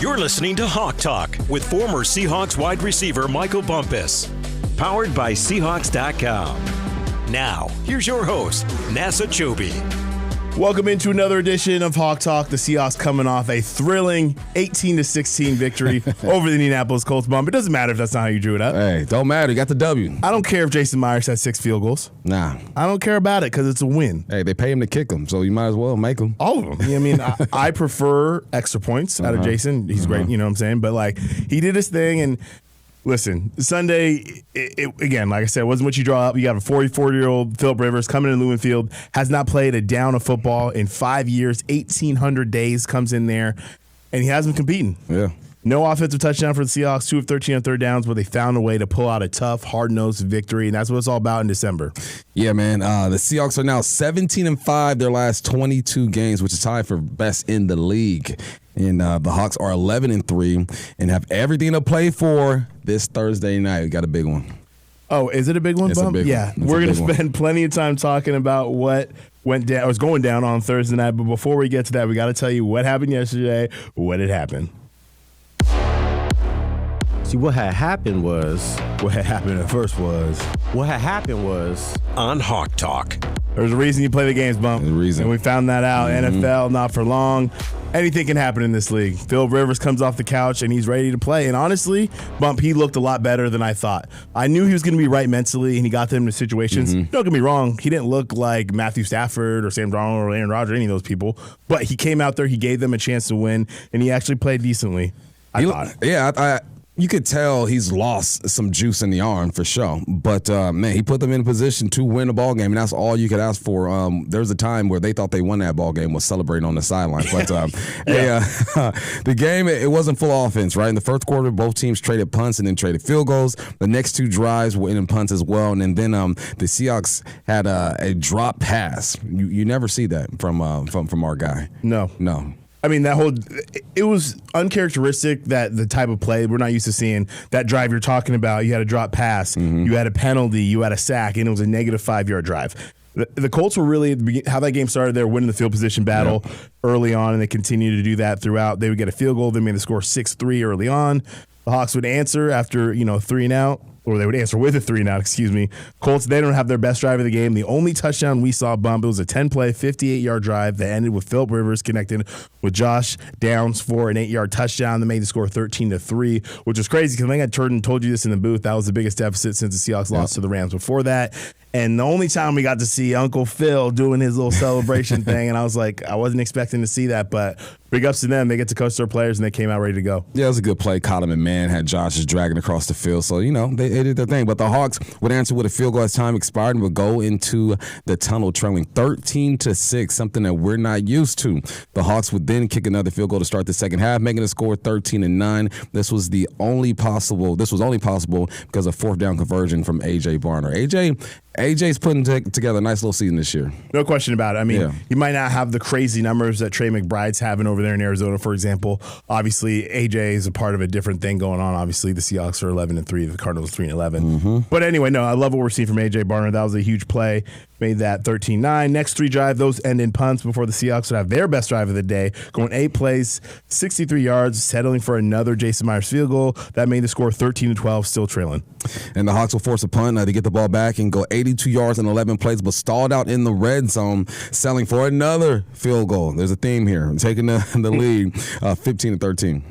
You're listening to Hawk Talk with former Seahawks wide receiver Michael Bumpus. Powered by Seahawks.com. Now, here's your host, Nasser Kyobe. Welcome into another edition of Hawk Talk. The Seahawks coming off a thrilling 18-16 victory over the Indianapolis Colts. Bump. It doesn't matter if that's not how you drew it up. Hey, don't matter. You got the W. I don't care if Jason Myers had 6 field goals. Nah. I don't care about it because it's a win. Hey, they pay him to kick them, so you might as well make them. All of them. I mean, I prefer extra points out of Jason. He's great, you know what I'm saying? But, like, he did his thing, and listen, Sunday, again, like I said, it wasn't what you draw up. You got a 44-year-old Philip Rivers coming in Lumen Field, has not played a down of football in 5 years, 1,800 days, comes in there, and he hasn't been competing. Yeah. No offensive touchdown for the Seahawks, 2 of 13 on third downs, but they found a way to pull out a tough, hard-nosed victory, and that's what it's all about in December. Yeah, man. The Seahawks are now 17-5 their last 22 games, which is tied for best in the league. And the Hawks are 11-3 and have everything to play for this Thursday night. We got a big one. Oh, is it a big one, Bump? Yeah, we're going to spend plenty of time talking about what went down, was going down on Thursday night. But before we get to that, we got to tell you what happened yesterday, what had happened. See, what had happened was on Hawk Talk. There's a reason you play the games, Bump. There's a reason. And we found that out. NFL, not for long. Anything can happen in this league. Phil Rivers comes off the couch, and he's ready to play. And honestly, Bump, he looked a lot better than I thought. I knew he was going to be right mentally, and he got them into situations. Don't get me wrong. He didn't look like Matthew Stafford or Sam Darnold or Aaron Rodgers, any of those people. But he came out there, he gave them a chance to win, and he actually played decently, I thought. Yeah, you could tell he's lost some juice in the arm for sure. But, man, he put them in a position to win a ball game, and that's all you could ask for. There was a time where they thought they won that ball game, was celebrating on the sideline. But the game, it wasn't full offense, right? In the first quarter, both teams traded punts and then traded field goals. The next 2 drives were in punts as well. And then the Seahawks had a drop pass. You never see that from our guy. No. I mean, it was uncharacteristic that the type of play we're not used to seeing. That drive you're talking about, you had a drop pass, you had a penalty, you had a sack, and it was a negative 5-yard drive. The Colts were really, how that game started, they were winning the field position battle early on, and they continued to do that throughout. They would get a field goal, they made the score 6-3 early on. The Hawks would answer after, 3 and out. Or they would answer with a 3 and out, Colts, they don't have their best drive of the game. The only touchdown we saw, Bump, it was a 10-play, 58-yard drive that ended with Philip Rivers connected with Josh Downs for an 8-yard touchdown that made the score 13-3, which was crazy because I think I turned and told you this in the booth. That was the biggest deficit since the Seahawks lost to the Rams before that. And the only time we got to see Uncle Phil doing his little celebration thing, and I was like, I wasn't expecting to see that, but big ups to them. They get to coach their players, and they came out ready to go. Yeah, it was a good play. Caught him in man, had Josh just dragging across the field. So, they did their thing. But the Hawks would answer with a field goal as time expired and would go into the tunnel trailing 13-6, something that we're not used to. The Hawks would then kick another field goal to start the second half, making the score 13-9. This was only possible because of fourth down conversion from A.J. Barner. AJ's putting together a nice little season this year. No question about it. I mean, you might not have the crazy numbers that Trey McBride's having over there in Arizona, for example. Obviously, AJ is a part of a different thing going on. Obviously, the Seahawks are 11-3, the Cardinals 3-11. But anyway, no, I love what we're seeing from AJ Barner. That was a huge play. Made that 13-9. Next 3 drives, those end in punts before the Seahawks would have their best drive of the day, going 8 plays, 63 yards, settling for another Jason Myers field goal. That made the score 13-12, still trailing. And the Hawks will force a punt to get the ball back and go 82 yards in 11 plays, but stalled out in the red zone, selling for another field goal. There's a theme here. Taking the lead, 15-13.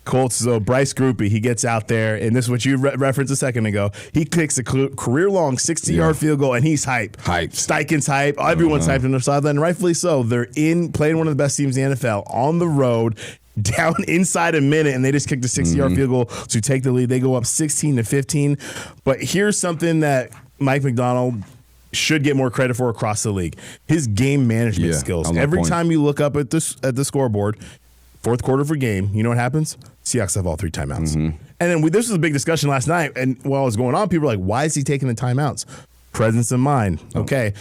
Colts, so Bryce Groupie, he gets out there, and this is what you referenced a second ago. He kicks a career-long 60-yard field goal, and he's hype. Steichen's hype. Everyone's hyped on their sideline, and rightfully so. They're playing one of the best teams in the NFL on the road, down inside a minute, and they just kicked a 60-yard field goal to take the lead. They go up 16-15. But here's something that Mike McDonald should get more credit for across the league. His game management skills. Every time you look up at the scoreboard, fourth quarter of a game, you know what happens? Seahawks have all 3 timeouts. And then this was a big discussion last night, and while it was going on, people were like, why is he taking the timeouts? Presence of mind. Okay.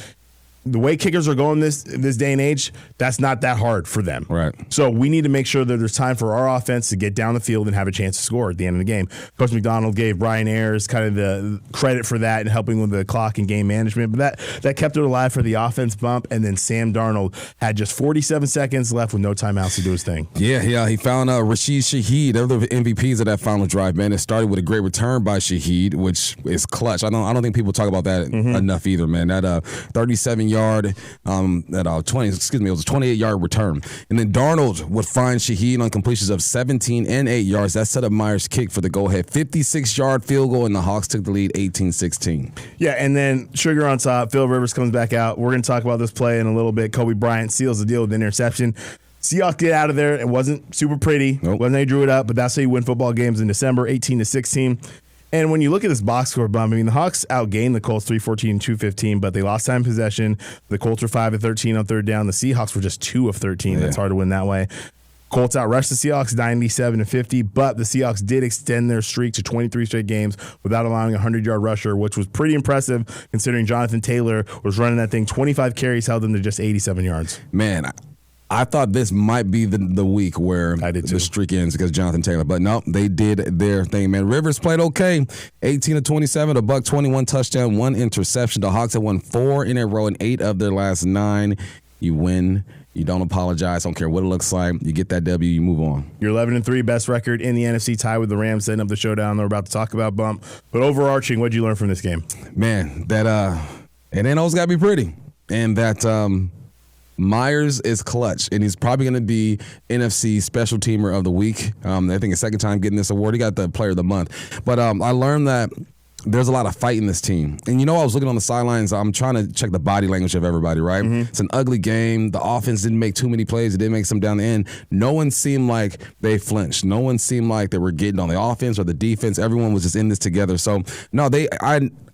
the way kickers are going this day and age, that's not that hard for them. Right. So we need to make sure that there's time for our offense to get down the field and have a chance to score at the end of the game. Coach McDonald gave Brian Ayers kind of the credit for that and helping with the clock and game management, but that kept it alive for the offense bump. And then Sam Darnold had just 47 seconds left with no timeouts to do his thing. Yeah, he found Rashid Shaheed. They're the MVPs of that final drive, man. It started with a great return by Shaheed, which is clutch. I don't think people talk about that enough either, man. That 37-yard, it was a 28-yard return. And then Darnold would find Shaheed on completions of 17 and 8 yards. That set up Myers' kick for the go-ahead 56-yard field goal, and the Hawks took the lead 18-16. Yeah, and then sugar on top, Phil Rivers comes back out. We're going to talk about this play in a little bit. Kobe Bryant seals the deal with the interception. Seahawks get out of there. It wasn't super pretty. Nope. When they drew it up, but that's how you win football games in December, 18-16. And when you look at this box score bump, I mean, the Hawks outgained the Colts 3-14 and 2-15, but they lost time possession. The Colts were 5 of 13 on third down. The Seahawks were just 2 of 13. Yeah. That's hard to win that way. Colts outrushed the Seahawks 97-50, but the Seahawks did extend their streak to 23 straight games without allowing a 100-yard rusher, which was pretty impressive considering Jonathan Taylor was running that thing. 25 carries held them to just 87 yards. Man, I thought this might be the week where the streak ends because Jonathan Taylor. But no, they did their thing, man. Rivers played okay. 18 of 27, a buck 21 touchdown, 1 interception. The Hawks have won 4 in a row in 8 of their last 9. You win. You don't apologize. Don't care what it looks like. You get that W, you move on. You're 11-3, best record in the NFC, tied with the Rams, setting up the showdown they're about to talk about, Bump. But overarching, what did you learn from this game? Man, that it ain't always got to be pretty. And that Myers is clutch, and he's probably going to be NFC Special Teamer of the Week. I think his second time getting this award. He got the Player of the Month. But I learned that there's a lot of fight in this team. And I was looking on the sidelines. I'm trying to check the body language of everybody, right? Mm-hmm. It's an ugly game. The offense didn't make too many plays. It didn't make some down the end. No one seemed like they flinched. No one seemed like they were getting on the offense or the defense. Everyone was just in this together. So, no,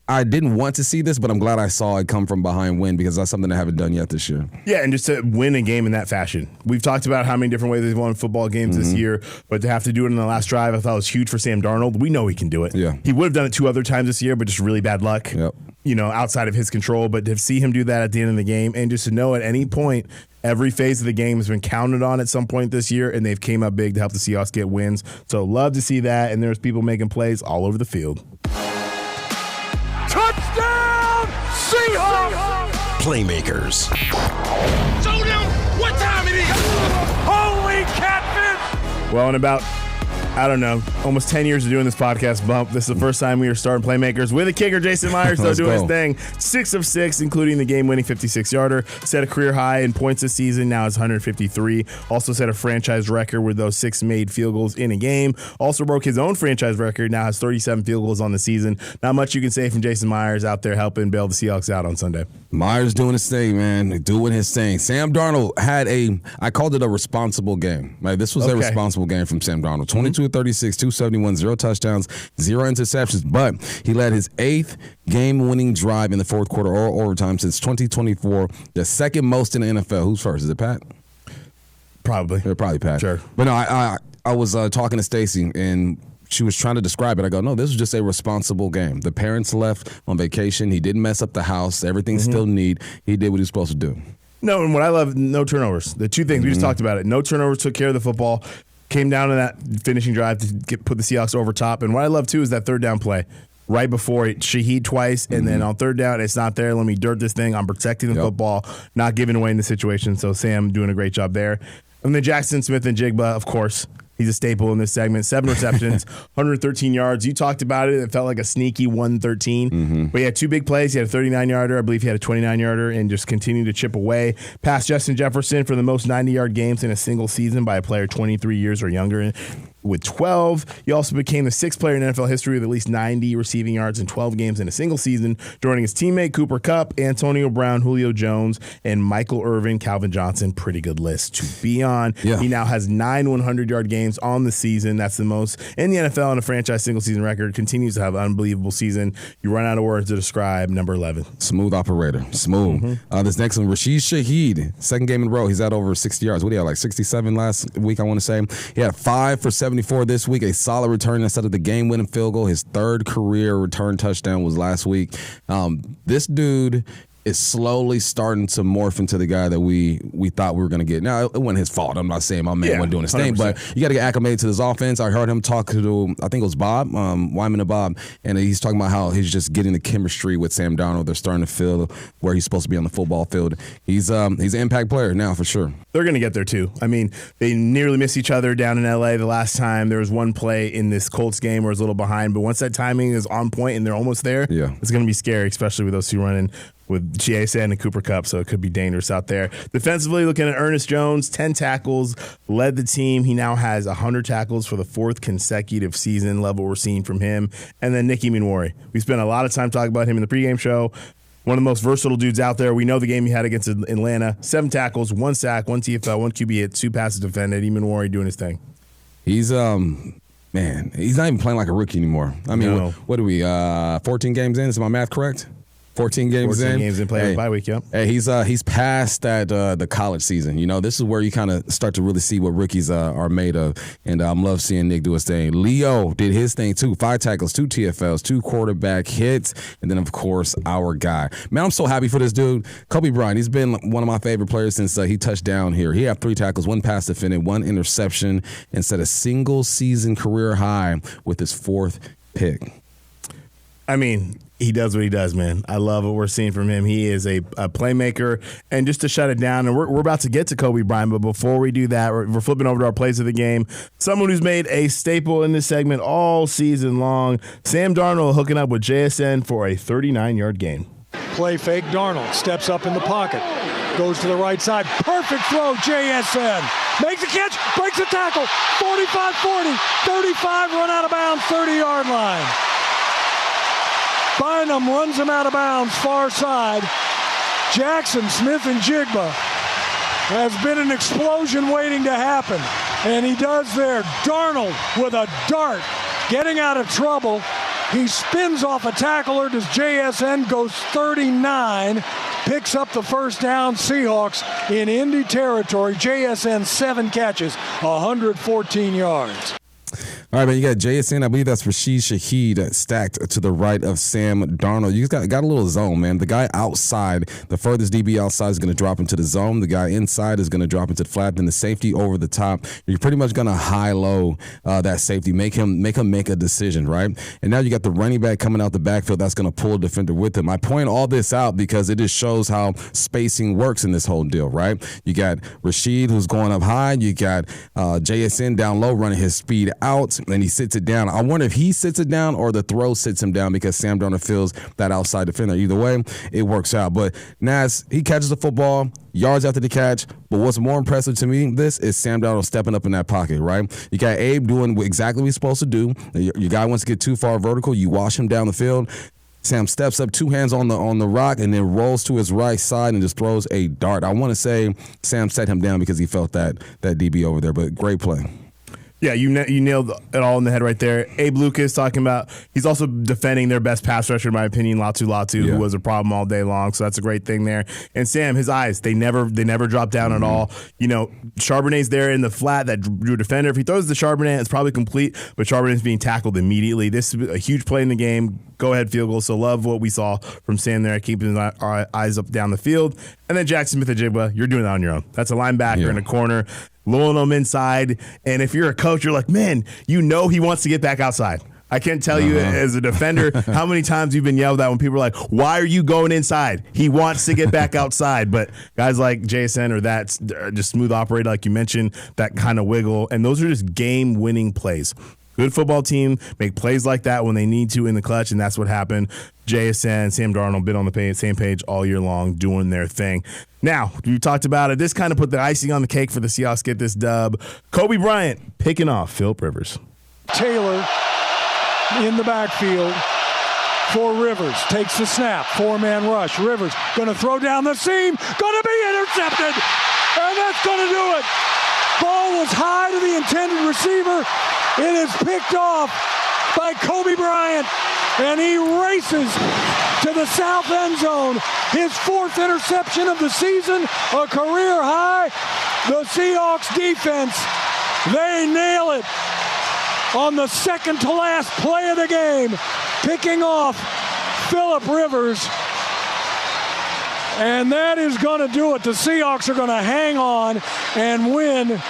I didn't want to see this, but I'm glad I saw it come from behind win because that's something I haven't done yet this year. Yeah, and just to win a game in that fashion. We've talked about how many different ways they've won football games this year, but to have to do it in the last drive, I thought was huge for Sam Darnold. We know he can do it. Yeah. He would have done it 2 other times this year, but just really bad luck, yep. Outside of his control. But to see him do that at the end of the game and just to know at any point, every phase of the game has been counted on at some point this year, and they've came up big to help the Seahawks get wins. So love to see that, and there's people making plays all over the field. Touchdown, Seahawks! Playmakers. Showdown, what time it is? Holy catfish! Well, in about, almost 10 years of doing this podcast, Bump, this is the first time we are starting Playmakers with a kicker, Jason Myers, though, doing his thing. 6 of 6, including the game-winning 56-yarder. Set a career high in points this season. Now it's 153. Also set a franchise record with those 6 made field goals in a game. Also broke his own franchise record. Now has 37 field goals on the season. Not much you can say from Jason Myers out there helping bail the Seahawks out on Sunday. Myers doing his thing, man. Doing his thing. Sam Darnold had I called it a responsible game. Right? This was a responsible game from Sam Darnold. 22 36, 271, 0 touchdowns, 0 interceptions, but he led his 8th game-winning drive in the fourth quarter or overtime since 2024, the second most in the NFL. Who's first? Is it Pat? Probably. Probably Pat. Sure. But no, I was talking to Stacy, and she was trying to describe it. I go, no, this was just a responsible game. The parents left on vacation. He didn't mess up the house. Everything's still neat. He did what he was supposed to do. No, and what I love, no turnovers. The 2 things, we just talked about it. No turnovers, took care of the football. Came down to that finishing drive to put the Seahawks over top. And what I love, too, is that third down play. Right before it, Shaheed twice, and then on third down, it's not there. Let me dirt this thing. I'm protecting the football, not giving away in the situation. So Sam doing a great job there. And then Jackson Smith and Jigba, of course. He's a staple in this segment. 7 receptions, 113 yards. You talked about it. It felt like a sneaky 113. But he had 2 big plays. He had a 39-yarder. I believe he had a 29-yarder and just continued to chip away. Past Justin Jefferson for the most 90-yard games in a single season by a player 23 years or younger with 12. He also became the 6th player in NFL history with at least 90 receiving yards in 12 games in a single season, joining his teammate Cooper Kupp, Antonio Brown, Julio Jones, and Michael Irvin, Calvin Johnson. Pretty good list to be on. Yeah. He now has 9 100-yard games on the season. That's the most in the NFL on a franchise single-season record. Continues to have an unbelievable season. You run out of words to describe number 11. Smooth operator. Smooth. This next one, Rashid Shaheed, 2nd game in a row. He's at over 60 yards. What do you have, like 67 last week, I want to say? He had 5 for 74 this week, a solid return instead of the game-winning field goal. His 3rd career return touchdown was last week. This dude is slowly starting to morph into the guy that we thought we were going to get. Now, it wasn't his fault. I'm not saying my man wasn't doing his thing, but you got to get acclimated to this offense. I heard him talk to, I think it was Bob, Wyman and Bob, and he's talking about how he's just getting the chemistry with Sam Darnold. They're starting to feel where he's supposed to be on the football field. He's an impact player now for sure. They're going to get there too. I mean, they nearly missed each other down in L.A. the last time. There was one play in this Colts game where it was a little behind, but once that timing is on point and they're almost there, it's going to be scary, especially with those two running with JSN and Cooper Kupp, so it could be dangerous out there. Defensively, looking at Ernest Jones, 10 tackles, led the team. He now has 100 tackles for the 4th consecutive season level we're seeing from him. And then Nicky Minwari. We spent a lot of time talking about him in the pregame show. One of the most versatile dudes out there. We know the game he had against Atlanta. 7 tackles, 1 sack, 1 TFL, 1 QB hit, 2 passes defended. Minwari doing his thing. He's man, he's not even playing like a rookie anymore. I mean, what are we, 14 games in? Is my math correct? 14 games in. 14 games in, playing bye week, yep. Hey, he's past that the college season. You know, this is where you kind of start to really see what rookies are made of. And I love seeing Nick do his thing. Leo did his thing, too. 5 tackles, 2 TFLs, 2 quarterback hits, and then, of course, our guy. Man, I'm so happy for this dude. Kobe Bryant, he's been one of my favorite players since he touched down here. He had 3 tackles, 1 pass defended, 1 interception, and set a single-season career high with his 4th pick. I mean, he does what he does, man. I love what we're seeing from him. He is a playmaker. And just to shut it down, and we're about to get to Kobe Bryant, but before we do that, we're flipping over to our plays of the game. Someone who's made a staple in this segment all season long, Sam Darnold hooking up with JSN for a 39-yard gain. Play fake, Darnold steps up in the pocket, goes to the right side. Perfect throw, JSN. Makes a catch, breaks a tackle. 45-40, 35, run out of bounds, 30-yard line. Bynum runs him out of bounds, far side. Jackson, Smith, and Jigba has been an explosion waiting to happen. And he does there. Darnold with a dart, getting out of trouble. He spins off a tackler. Does JSN, goes 39, picks up the first down. Seahawks in Indy territory. JSN 7 catches, 114 yards. All right, man, you got JSN. I believe that's Rashid Shaheed stacked to the right of Sam Darnold. You just got a little zone, man. The guy outside, the furthest DB outside is going to drop into the zone. The guy inside is going to drop into the flat. Then the safety over the top. You're pretty much going to high-low that safety, make him make a decision, right? And now you got the running back coming out the backfield. That's going to pull a defender with him. I point all this out because it just shows how spacing works in this whole deal, right? You got Rashid who's going up high. You got JSN down low running his speed out. And he sits it down. I wonder if he sits it down or the throw sits him down because Sam Darnold feels that outside defender. Either way, it works out. But Nas, he catches the football, yards after the catch. But what's more impressive to me, this is Sam Darnold stepping up in that pocket, right? You got Abe doing exactly what he's supposed to do. Your guy wants to get too far vertical. You wash him down the field. Sam steps up, 2 hands on the rock, and then rolls to his right side and just throws a dart. I want to say Sam set him down because he felt that DB over there. But great play. Yeah, you nailed it all in the head right there. Abe Lucas talking about, he's also defending their best pass rusher, in my opinion, Latu, who was a problem all day long. So that's a great thing there. And Sam, his eyes, they never drop down at all. You know, Charbonnet's there in the flat, that drew defender. If he throws the Charbonnet, it's probably complete, but Charbonnet's being tackled immediately. This is a huge play in the game. Go ahead field goal. So love what we saw from Sam there, keeping his eyes up down the field. And then Jackson Smith-Njigba, you're doing that on your own. That's a linebacker in a corner, lulling them inside. And if you're a coach, you're like, man, you know he wants to get back outside. I can't tell you as a defender how many times you've been yelled at when people are like, why are you going inside? He wants to get back outside. But guys like JSN or that, just smooth operator, like you mentioned, that kind of wiggle. And those are just game-winning plays. Good football team make plays like that when they need to in the clutch, and that's what happened. JSN, Sam Darnold been on the same page all year long doing their thing. Now, we talked about it. This kind of put the icing on the cake for the Seahawks get this dub. Kobe Bryant picking off Phillip Rivers. Taylor in the backfield for Rivers. Takes the snap. 4-man rush. Rivers going to throw down the seam. Going to be intercepted. And that's going to do it. Ball was high to the intended receiver. It is picked off by Kobe Bryant, and he races to the south end zone. His 4th interception of the season, a career high. The Seahawks defense, they nail it on the second to last play of the game, picking off Phillip Rivers. And that is going to do it. The Seahawks are going to hang on and win.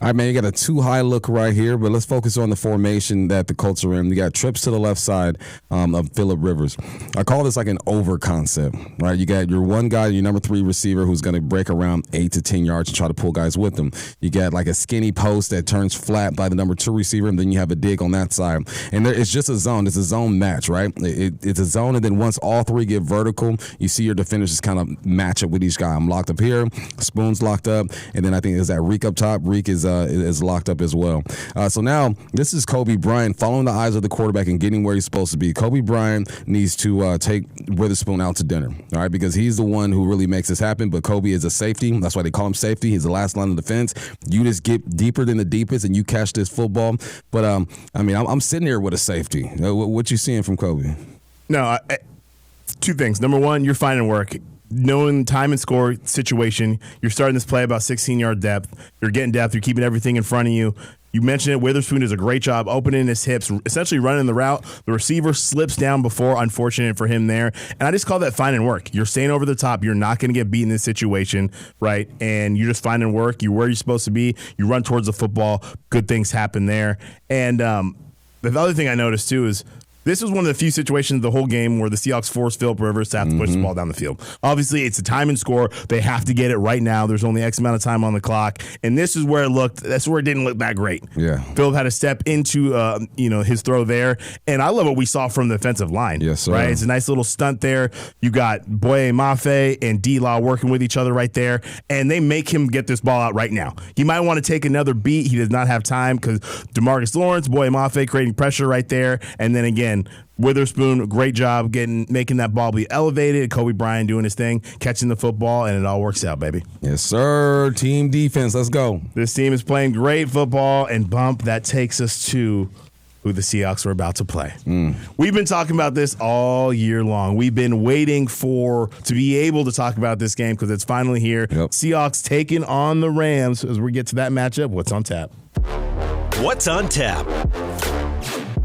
All right, man, you got a too-high look right here, but let's focus on the formation that the Colts are in. You got trips to the left side of Phillip Rivers. I call this like an over concept, right? You got your one guy, your number 3 receiver, who's going to break around 8 to 10 yards and try to pull guys with him. You got like a skinny post that turns flat by the number 2 receiver, and then you have a dig on that side. And it's just a zone. It's a zone match, right? It's a zone, and then once all 3 get vertical, you see your defenders just kind of match up with each guy. I'm locked up here, Spoon's locked up, and then I think is that Reek up top. Reek is locked up as well. So now this is Kobe Bryant following the eyes of the quarterback and getting where he's supposed to be. Kobe Bryant needs to take Witherspoon out to dinner, all right, because he's the one who really makes this happen. But Kobe is a safety. That's why they call him safety. He's the last line of defense. You just get deeper than the deepest and you catch this football. But I mean, I'm sitting here with a safety. What you seeing from Kobe? No, 2 things. Number 1, you're finding work. Knowing time and score situation, you're starting this play about 16-yard depth. You're getting depth. You're keeping everything in front of you. You mentioned it. Witherspoon does a great job opening his hips, essentially running the route. The receiver slips down before, unfortunate for him there. And I just call that finding work. You're staying over the top. You're not going to get beat in this situation, right? And you're just finding work. You're where you're supposed to be. You run towards the football. Good things happen there. And the other thing I noticed, too, is this was one of the few situations the whole game where the Seahawks forced Phillip Rivers to have to push the ball down the field. Obviously, it's a time and score. They have to get it right now. There's only X amount of time on the clock. And this is where that's where it didn't look that great. Yeah. Phillip had to step into his throw there. And I love what we saw from the defensive line. Yes, sir. Right? It's a nice little stunt there. You got Boye Mafe and D-Law working with each other right there. And they make him get this ball out right now. He might want to take another beat. He does not have time because DeMarcus Lawrence, Boye Mafe creating pressure right there. And then again, Witherspoon, great job making that ball be elevated. Kobe Bryant doing his thing, catching the football, and it all works out, baby. Yes, sir. Team defense. Let's go. This team is playing great football, and Bump, that takes us to who the Seahawks are about to play. We've been talking about this all year long. We've been waiting to be able to talk about this game because it's finally here. Yep. Seahawks taking on the Rams. As we get to that matchup, what's on tap? What's on tap?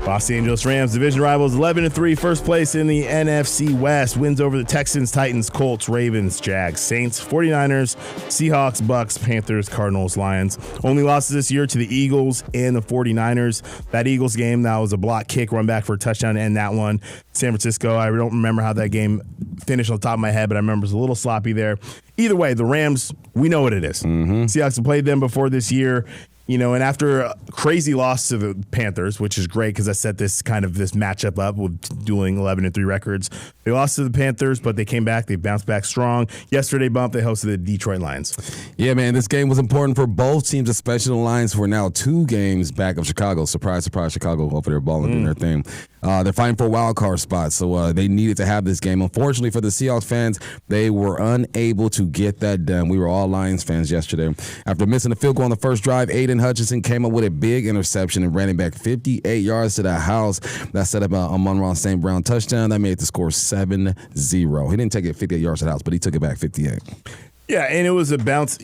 Los Angeles Rams, division rivals, 11-3, first place in the NFC West. Wins over the Texans, Titans, Colts, Ravens, Jags, Saints, 49ers, Seahawks, Bucks, Panthers, Cardinals, Lions. Only losses this year to the Eagles and the 49ers. That Eagles game, that was a block kick, run back for a touchdown to end that one. San Francisco, I don't remember how that game finished on the top of my head, but I remember it was a little sloppy there. Either way, the Rams, we know what it is. Seahawks have played them before this year. And after a crazy loss to the Panthers, which is great because I set this matchup up with dueling 11-3 records. They lost to the Panthers, but they came back. They bounced back strong. Yesterday, Bump, they hosted the Detroit Lions. Yeah, man, this game was important for both teams, especially the Lions, who are now 2 games back of Chicago. Surprise, surprise, Chicago over there balling doing their thing. They're fighting for a wild card spot, so they needed to have this game. Unfortunately for the Seahawks fans, they were unable to get that done. We were all Lions fans yesterday. After missing a field goal on the first drive, Aiden Hutchinson came up with a big interception and ran it back 58 yards to the house. That set up a Amon-Ra St. Brown touchdown. That made the score 7-0. He didn't take it 58 yards to the house, but he took it back 58. Yeah, and it was a bounce.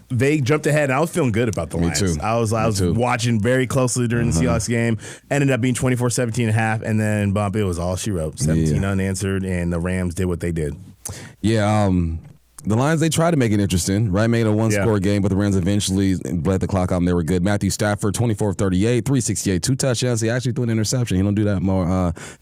They jumped ahead, and I was feeling good about the Lions. Me too. I was watching very closely during the Seahawks game. Ended up being 24-17 and a half, and then Bump, it was all she wrote. 17 unanswered, and the Rams did what they did. Yeah, the Lions, they tried to make it interesting, right? Made a one-score game, but the Rams eventually bled the clock out, and they were good. Matthew Stafford, 24 of 38, 368, 2 touchdowns. He actually threw an interception. He don't do that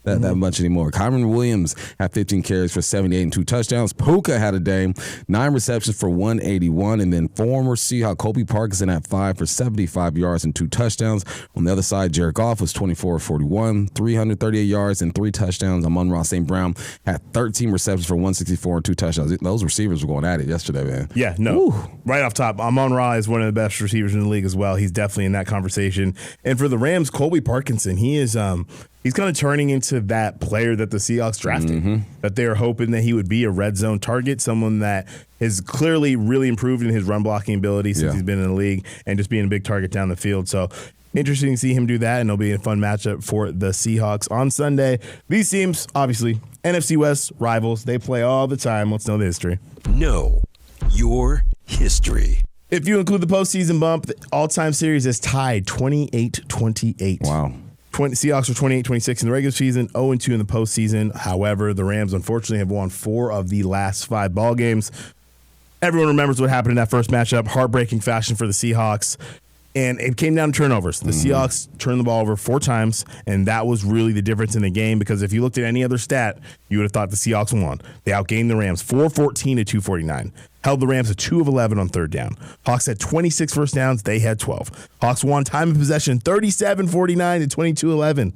that much anymore. Kyron Williams had 15 carries for 78 and 2 touchdowns. Puka had a day, 9 receptions for 181, and then former Seahawks Kobe Parkinson had 5 for 75 yards and 2 touchdowns. On the other side, Jared Goff was 24 of 41, 338 yards and 3 touchdowns. Amon-Ra St. Brown had 13 receptions for 164 and 2 touchdowns. Those receivers were going at it yesterday, man. Yeah, no. Right off top, Amon-Ra is one of the best receivers in the league as well. He's definitely in that conversation. And for the Rams, Colby Parkinson, he is he's kind of turning into that player that the Seahawks drafted. That they're hoping that he would be a red zone target, someone that has clearly really improved in his run blocking ability since he's been in the league and just being a big target down the field. So interesting to see him do that, and it'll be a fun matchup for the Seahawks on Sunday. These teams, obviously, NFC West rivals. They play all the time. Let's know the history. Know your history. If you include the postseason Bump, the all-time series is tied 28-28. Wow. Seahawks are 28-26 in the regular season, 0-2 in the postseason. However, the Rams unfortunately have won 4 of the last 5 ball games. Everyone remembers what happened in that first matchup, heartbreaking fashion for the Seahawks. And it came down to turnovers. The Seahawks turned the ball over 4 times, and that was really the difference in the game because if you looked at any other stat, you would have thought the Seahawks won. They outgained the Rams 414 to 249. Held the Rams to 2 of 11 on third down. Hawks had 26 first downs. They had 12. Hawks won time of possession 37-49 to 22-11.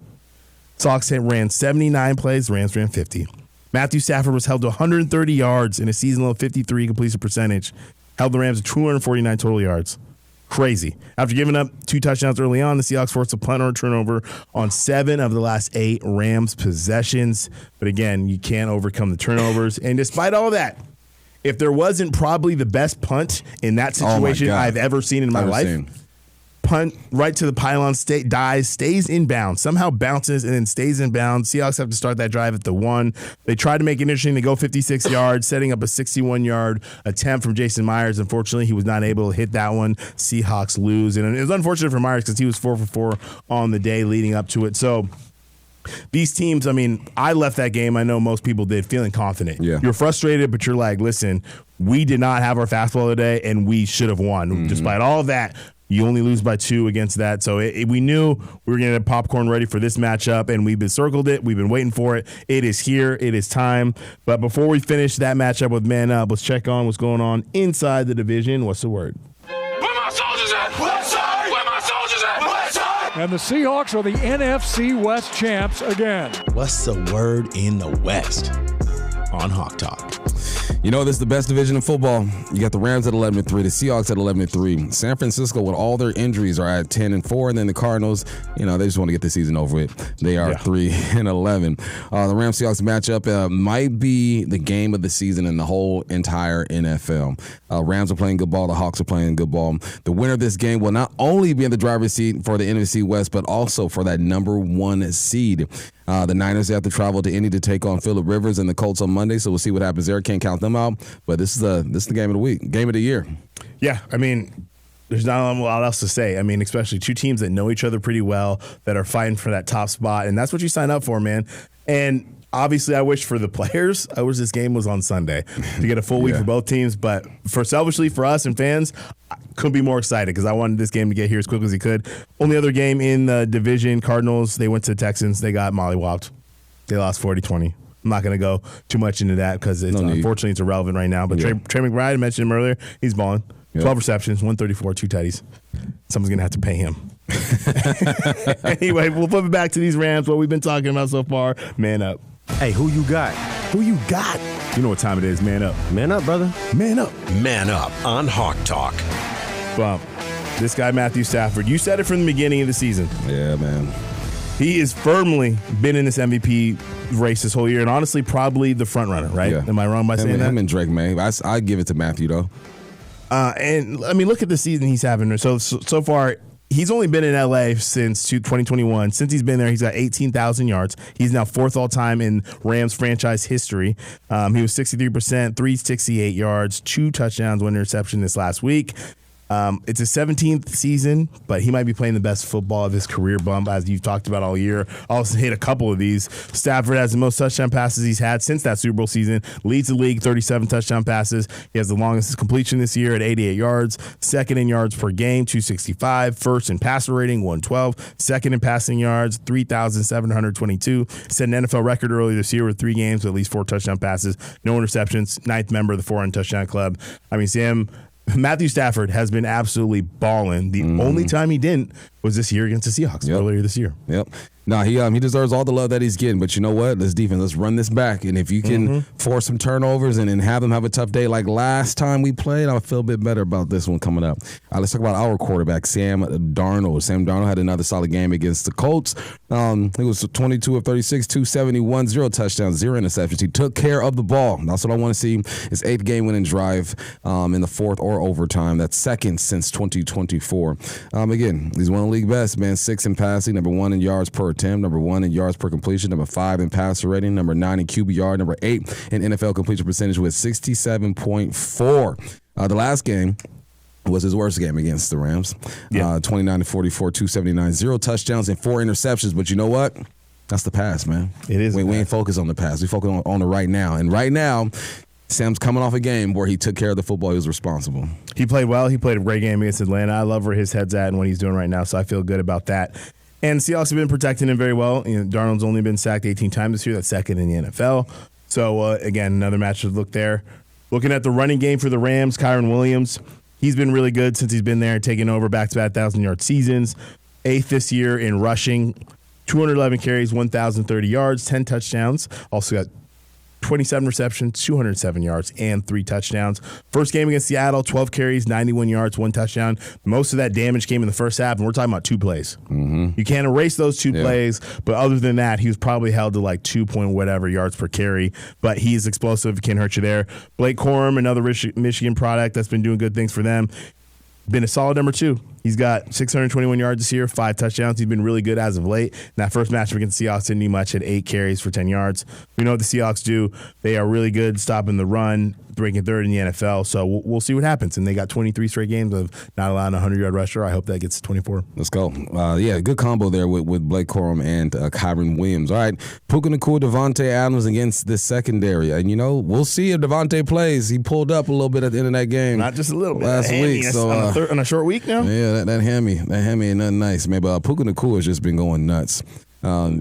Seahawks ran 79 plays. The Rams ran 50. Matthew Stafford was held to 130 yards in a season-low 53 completion percentage. Held the Rams to 249 total yards. Crazy. After giving up 2 touchdowns early on, the Seahawks forced a punt or a turnover on 7 of the last 8 Rams possessions. But again, you can't overcome the turnovers. And despite all that, if there wasn't probably the best punt in that situation I've ever seen in my life, punt right to the pylon, stays in bounds, somehow bounces and then stays in bounds. Seahawks have to start that drive at the 1. They tried to make it interesting to go 56 yards, setting up a 61-yard attempt from Jason Myers. Unfortunately, he was not able to hit that one. Seahawks lose. And it was unfortunate for Myers because he was 4 for 4 on the day leading up to it. So these teams, I mean, I left that game, I know most people did, feeling confident. Yeah. You're frustrated, but you're like, listen, we did not have our fastball today, and we should have won. Despite all of that, you only lose by 2 against that. So we knew we were going to have popcorn ready for this matchup, and we've been circled it. We've been waiting for it. It is here. It is time. But before we finish that matchup with Man Up, let's check on what's going on inside the division. What's the word? Where my soldiers at? West side. Where my soldiers at? West side. And the Seahawks are the NFC West champs again. What's the word in the West on Hawk Talk? You know, this is the best division in football. You got the Rams at 11-3, the Seahawks at 11-3. San Francisco, with all their injuries, are at 10-4, and then the Cardinals, you know, they just want to get the season over with. They are 3-11. The Rams-Seahawks matchup might be the game of the season in the whole entire NFL. Rams are playing good ball. The Hawks are playing good ball. The winner of this game will not only be in the driver's seat for the NFC West, but also for that number 1 seed. The Niners have to travel to Indy to take on Phillip Rivers and the Colts on Monday, so we'll see what happens there. Can't count them out, but this is the game of the week, game of the year. Yeah, I mean, there's not a lot else to say. I mean, especially 2 teams that know each other pretty well, that are fighting for that top spot, and that's what you sign up for, man. And obviously, I wish for the players, I wish this game was on Sunday to get a full week for both teams. But selfishly for us and fans, I couldn't be more excited because I wanted this game to get here as quickly as it could. Only other game in the division, Cardinals, they went to the Texans. They got mollywopped. They lost 40-20. I'm not going to go too much into that because unfortunately it's irrelevant right now. But Trey McBride, I mentioned him earlier, he's balling. 12 receptions, 134, 2 tutties. Someone's going to have to pay him. Anyway, we'll flip it back to these Rams, what we've been talking about so far. Man up. Hey, who you got? Who you got? You know what time it is. Man up. Man up, brother. Man up. Man Up on Hawk Talk. Bump. This guy, Matthew Stafford, you said it from the beginning of the season. Yeah, man. He has firmly been in this MVP race this whole year, and honestly, probably the front runner, right? Yeah. Am I wrong by saying that? Him and Drake, man. I give it to Matthew, though. And, I mean, look at the season he's having. So far, he's only been in L.A. since 2021. Since he's been there, he's got 18,000 yards. He's now 4th all-time in Rams franchise history. He was 63%, 368 yards, 2 touchdowns, 1 interception this last week. It's his 17th season, but he might be playing the best football of his career, Bump, as you've talked about all year. Also hit a couple of these. Stafford has the most touchdown passes he's had since that Super Bowl season. Leads the league, 37 touchdown passes. He has the longest completion this year at 88 yards. Second in yards per game, 265. First in passer rating, 112. Second in passing yards, 3,722. Set an NFL record earlier this year with 3 games with at least 4 touchdown passes. No interceptions. 9th member of the 400 touchdown club. I mean, Matthew Stafford has been absolutely balling. The only time he didn't was this year against the Seahawks earlier this year. Yep. No, he deserves all the love that he's getting. But you know what? Let's defense. Let's run this back. And if you can force some turnovers and have them have a tough day like last time we played, I'll feel a bit better about this one coming up. Let's talk about our quarterback, Sam Darnold. Sam Darnold had another solid game against the Colts. He was 22 of 36, 271, 0 touchdowns, 0 interceptions. He took care of the ball. That's what I want to see. His 8th game-winning drive in the 4th or overtime. That's 2nd since 2024. Again, he's one of the league best, man. 6 in passing, number 1 in yards per attempt, number 1 in yards per completion, number 5 in passer rating, number 9 in QBR, number 8 in NFL completion percentage with 67.4. The last game, was his worst game against the Rams. 29-44, 279, 0 touchdowns and 4 interceptions. But you know what? That's the past, man. It is. We ain't focused on the past. We focus on the right now. And right now, Sam's coming off a game where he took care of the football. He was responsible. He played well. He played a great game against Atlanta. I love where his head's at and what he's doing right now, so I feel good about that. And Seahawks have been protecting him very well. Darnold's only been sacked 18 times this year. That's second in the NFL. So, again, another match to look there. Looking at the running game for the Rams, Kyron Williams, he's been really good since he's been there and taking over back-to-back 1,000-yard seasons. 8th this year in rushing. 211 carries, 1,030 yards, 10 touchdowns. Also got 27 receptions, 207 yards, and 3 touchdowns. First game against Seattle, 12 carries, 91 yards, 1 touchdown. Most of that damage came in the first half, and we're talking about 2 plays. Mm-hmm. You can't erase those 2 plays, but other than that, he was probably held to like 2 point whatever yards per carry, but he's explosive, can't hurt you there. Blake Corum, another Michigan product that's been doing good things for them. Been a solid number 2. He's got 621 yards this year, 5 touchdowns. He's been really good as of late. In that first matchup against the Seahawks didn't need much, had 8 carries for 10 yards. We know what the Seahawks do. They are really good stopping the run, ranking 3rd in the NFL. So we'll see what happens. And they got 23 straight games of not allowing a 100-yard rusher. I hope that gets to 24. Let's go. Good combo there with Blake Corum and Kyron Williams. All right, Puka Nacua, Devontae Adams against the secondary. And, we'll see if Devontae plays. He pulled up a little bit at the end of that game. Not just a little bit. Last week. So, on a short week now? Yeah, that hammy ain't nothing nice, man. But Puka Nacua has just been going nuts.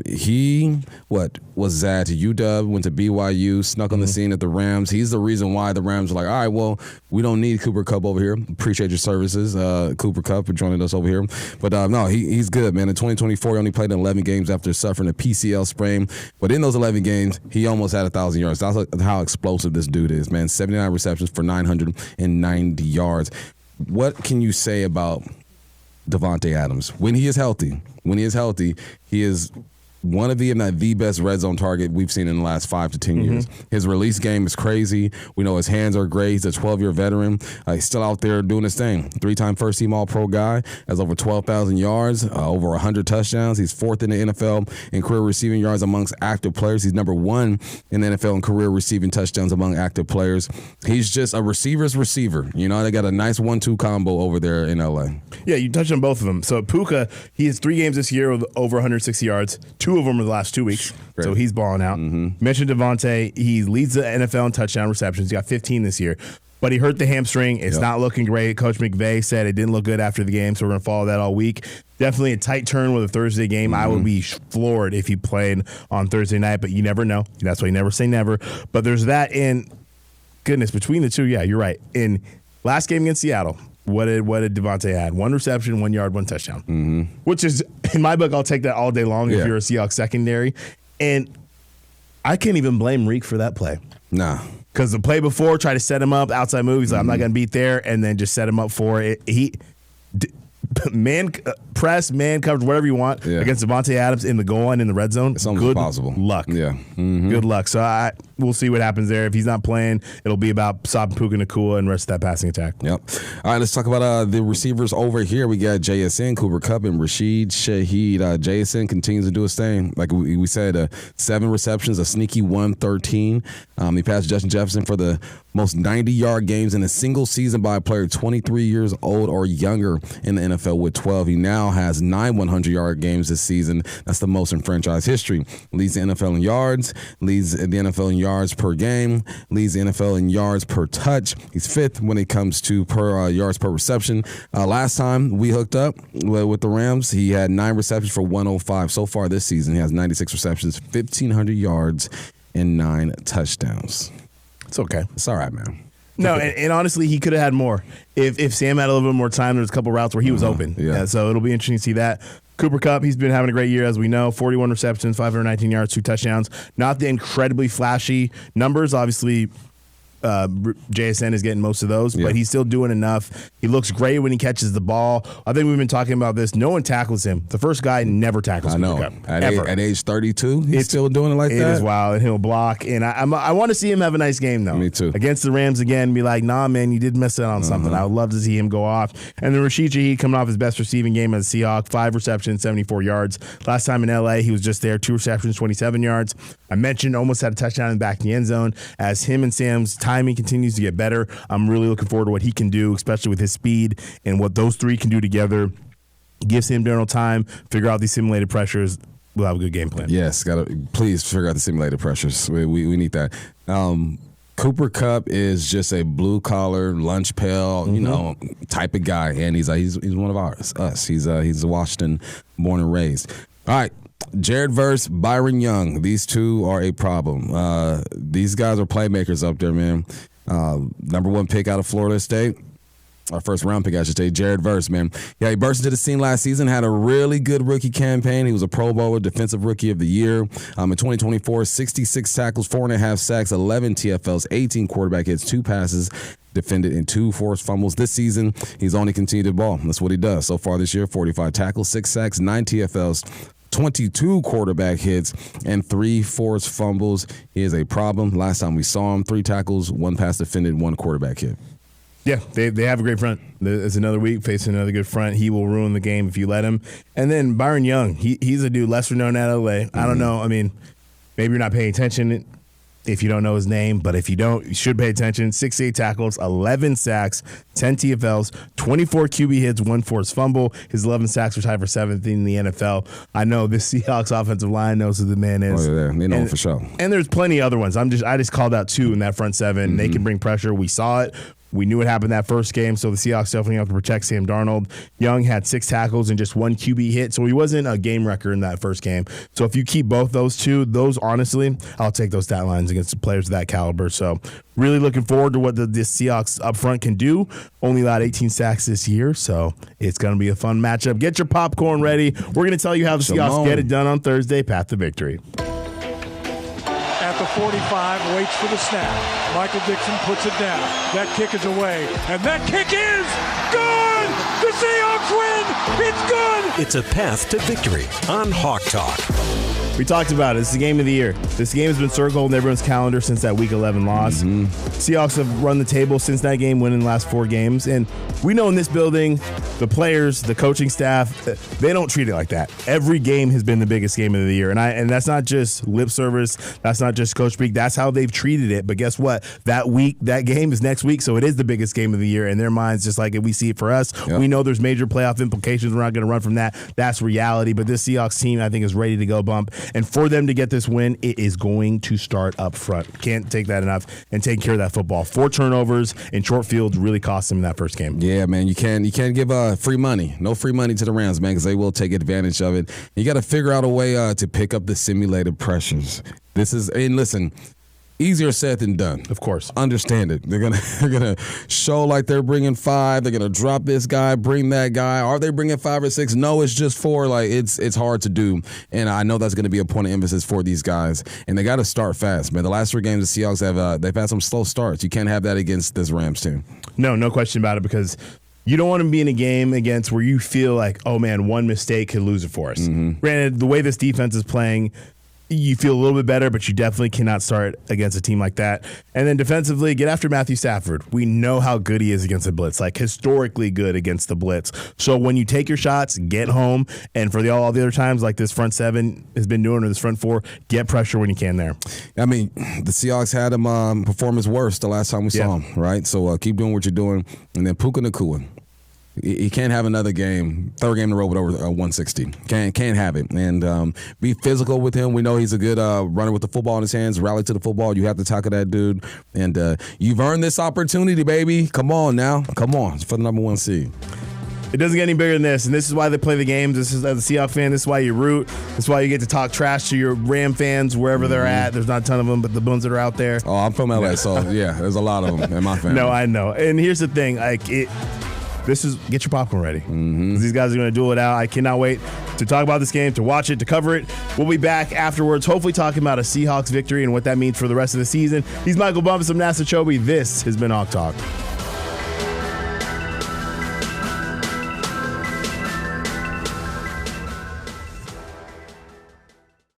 He was at UW, went to BYU, snuck on the scene at the Rams. He's the reason why the Rams are like, all right, well, we don't need Cooper Kupp over here. Appreciate your services, Cooper Kupp, for joining us over here. But no, he's good, man. In 2024, he only played in 11 games after suffering a PCL sprain. But in those 11 games, he almost had 1,000 yards. That's how explosive this dude is, man. 79 receptions for 990 yards. What can you say about Devontae Adams? When he is healthy, he is one of the, if not the best red zone target we've seen in the last 5 to 10 years. His release game is crazy. We know his hands are great. He's a 12-year veteran. He's still out there doing his thing. 3-time first-team All-Pro guy. Has over 12,000 yards, over 100 touchdowns. He's 4th in the NFL in career receiving yards amongst active players. He's number 1 in the NFL in career receiving touchdowns among active players. He's just a receiver's receiver. They got a nice 1-2 combo over there in L.A. Yeah, you touched on both of them. So Puka, he has 3 games this year with over 160 yards. 2 of them are the last 2 weeks. Great. So he's balling out. Mentioned Devontae. He leads the NFL in touchdown receptions. He got 15 this year. But he hurt the hamstring. It's not looking great. Coach McVay said it didn't look good after the game, so we're going to follow that all week. Definitely a tight turn with a Thursday game. I would be floored if he played on Thursday night, but you never know. That's why you never say never. But there's that in, goodness, between the two, yeah, you're right. In last game against Seattle, what did Devontae add? 1 reception, 1 yard, 1 touchdown. Which is, in my book, I'll take that all day long if you're a Seahawks secondary. And I can't even blame Reek for that play. Nah. Because the play before, tried to set him up, outside move. He's like, I'm not going to beat there, and then just set him up for it. Man press, man coverage, whatever you want against Devontae Adams in the goal line in the red zone. It's almost impossible. Luck. Yeah. Good luck. So we'll see what happens there. If he's not playing, it'll be about stopping Puka Nacua and rest of that passing attack. Yep. All right, let's talk about the receivers over here. We got JSN, Cooper Kupp, and Rashid Shaheed. JSN continues to do his thing. Like we said, 7 receptions, a sneaky 113. He passed Justin Jefferson for the most 90-yard games in a single season by a player 23 years old or younger in the NFL with 12. He now has 9 100-yard games this season. That's the most in franchise history. Leads the NFL in yards, leads the NFL in yards per game, leads the NFL in yards per touch. He's 5th when it comes to yards per reception. Last time we hooked up with the Rams, he had 9 receptions for 105. So far this season, he has 96 receptions, 1,500 yards, and 9 touchdowns. It's okay. It's all right, man. No, and honestly, he could have had more. If Sam had a little bit more time, there's a couple routes where he was open. Yeah. So it'll be interesting to see that. Cooper Kupp, he's been having a great year, as we know. 41 receptions, 519 yards, 2 touchdowns. Not the incredibly flashy numbers. Obviously, JSN is getting most of those, but he's still doing enough. He looks great when he catches the ball. I think we've been talking about this. No one tackles him. The first guy never tackles him. I know. At age 32, he's still doing it like that? It is wild, and he'll block. And I want to see him have a nice game, though. Me too. Against the Rams again, be like, nah, man, you did miss out on something. I would love to see him go off. And then Rashid Shaheed coming off his best receiving game as a Seahawk, 5 receptions, 74 yards. Last time in L.A., he was just there, 2 receptions, 27 yards. I mentioned almost had a touchdown in the back in the end zone as him and Sam's time timing continues to get better. I'm really looking forward to what he can do, especially with his speed and what those three can do together. Gives him Darnold time, figure out these simulated pressures. We'll have a good game plan. Yes, please figure out the simulated pressures. We need that. Cooper Kupp is just a blue collar, lunch pail, type of guy, and he's one of us. He's a Washington born and raised. All right, Jared Verse, Byron Young. These two are a problem. These guys are playmakers up there, man. Number 1 pick out of Florida State. Our first round pick, I should say, Jared Verse, man. Yeah, he burst into the scene last season, had a really good rookie campaign. He was a Pro Bowler, Defensive Rookie of the Year. In 2024, 66 tackles, 4.5 sacks, 11 TFLs, 18 quarterback hits, 2 passes defended, and 2 forced fumbles. This season, he's only continued to ball. That's what he does. So far this year, 45 tackles, 6 sacks, 9 TFLs, 22 quarterback hits, and 3 forced fumbles. He is a problem. Last time we saw him, 3 tackles, 1 pass defended, 1 quarterback hit. Yeah, they have a great front. It's another week facing another good front. He will ruin the game if you let him. And then Byron Young, he's a dude lesser known out of LA. I don't know. I mean, maybe you're not paying attention if you don't know his name, but if you don't, you should pay attention. 6 tackles, 11 sacks, 10 TFLs, 24 QB hits, 1 forced fumble. His 11 sacks are tied for 7th in the NFL. I know the Seahawks offensive line knows who the man is. Oh, yeah, they know him for sure. And there's plenty of other ones. I just called out 2 in that front 7. They can bring pressure. We saw it. We knew it happened that first game, so the Seahawks definitely have to protect Sam Darnold. Young had 6 tackles and just 1 QB hit, so he wasn't a game wrecker in that first game. So if you keep both those 2, honestly, I'll take those stat lines against players of that caliber. So really looking forward to what the Seahawks up front can do. Only allowed 18 sacks this year, so it's going to be a fun matchup. Get your popcorn ready. We're going to tell you how the Seahawks get it done on Thursday. Path to victory. At the 45, waits for the snap. Michael Dixon puts it down. That kick is away, and that kick is good! The Seahawks win! It's good! It's a path to victory on Hawk Talk. We talked about it. It's the game of the year. This game has been circled in everyone's calendar since that Week 11 loss. Seahawks have run the table since that game, winning the last 4 games. And we know in this building, the players, the coaching staff, they don't treat it like that. Every game has been the biggest game of the year. And that's not just lip service. That's not just coach speak. That's how they've treated it. But guess what? That game is next week, so it is the biggest game of the year in their minds, just like if we see it for us. Yep. We know there's major playoff implications. We're not going to run from that. That's reality. But this Seahawks team, I think, is ready to go bump. And for them to get this win, it is going to start up front. Can't take that enough and take care of that football. 4 turnovers in short fields really cost them in that first game. Yeah, man, you can't give free money. No free money to the Rams, man, because they will take advantage of it. You got to figure out a way to pick up the simulated pressures. Listen, easier said than done. Of course. Understand it. They're gonna show like they're bringing 5. They're gonna drop this guy, bring that guy. Are they bringing 5 or 6? No, it's just 4. Like it's hard to do, and I know that's gonna be a point of emphasis for these guys. And they got to start fast, man. The last 3 games the Seahawks have they've had some slow starts. You can't have that against this Rams team. No question about it, because you don't want to be in a game against where you feel like, oh man, one mistake could lose it for us. Granted, the way this defense is playing, you feel a little bit better, but you definitely cannot start against a team like that. And then defensively, get after Matthew Stafford. We know how good he is against the blitz, like historically good against the blitz. So when you take your shots, get home. And for all the other times, like this front 7 has been doing, or this front 4, get pressure when you can there. I mean, the Seahawks had him perform his worst the last time we saw him, right? So keep doing what you're doing. And then Puka Nacua. He can't have another game, 3rd game in a row with over 160. Can't have it. And be physical with him. We know he's a good runner with the football in his hands. Rally to the football. You have to tackle that dude. And you've earned this opportunity, baby. Come on now. Come on. It's for the number 1 seed. It doesn't get any bigger than this, and this is why they play the games. This is, as a Seahawks fan, this is why you root. This is why you get to talk trash to your Ram fans wherever they're at. There's not a ton of them, but the ones that are out there. Oh, I'm from LA, so yeah, there's a lot of them in my family. No, I know. And here's the thing, get your popcorn ready. These guys are going to duel it out. I cannot wait to talk about this game, to watch it, to cover it. We'll be back afterwards, hopefully talking about a Seahawks victory and what that means for the rest of the season. He's Michael Bumpus. I'm Nasser Kyobe. This has been Hawk Talk.